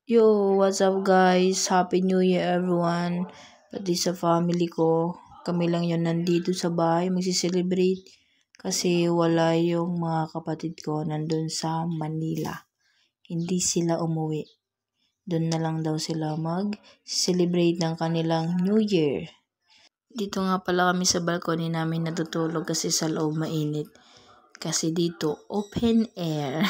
Yo, what's up guys? Happy New Year everyone. Pati sa family ko. Kami lang yun nandito sa bahay magsiselebrate kasi wala yung mga kapatid ko nandun sa Manila. Hindi sila umuwi. Doon na lang daw sila mag-celebrate ng kanilang New Year. Dito nga pala kami sa balcony namin natutulog kasi sa loob mainit. Kasi dito open air.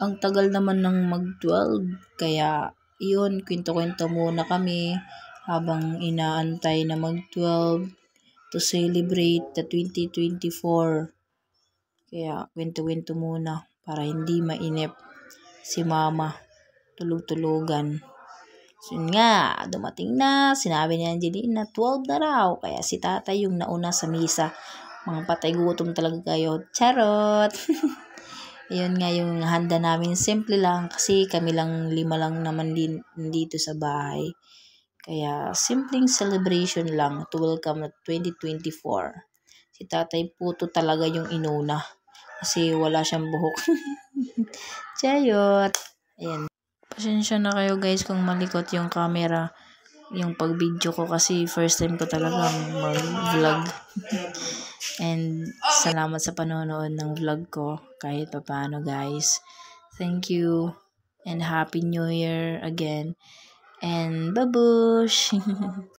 Ang tagal naman ng mag-12, kaya iyon, kwento-kwento muna kami habang inaantay na mag-12 to celebrate the 2024. Kaya kwento-kwento muna para hindi mainip si mama, tulog-tulugan. So yun nga, dumating na, sinabi ni Angelina, 12 na raw. Kaya si tatay yung nauna sa misa. Mga patay gutom talaga kayo. Charot! Ayun nga yung handa namin. Simple lang kasi kami lang 5 lang naman din dito sa bahay. Kaya simpleng celebration lang to welcome na 2024. Si Tatay Puto talaga yung inuna kasi wala siyang buhok. Chayot! Ayan. Pasensya na kayo guys kung malikot yung camera, yung pag-video ko kasi first time ko talagang mag-vlog. And salamat sa panonood ng vlog ko kahit papaano guys. Thank you and Happy New Year again. And babush!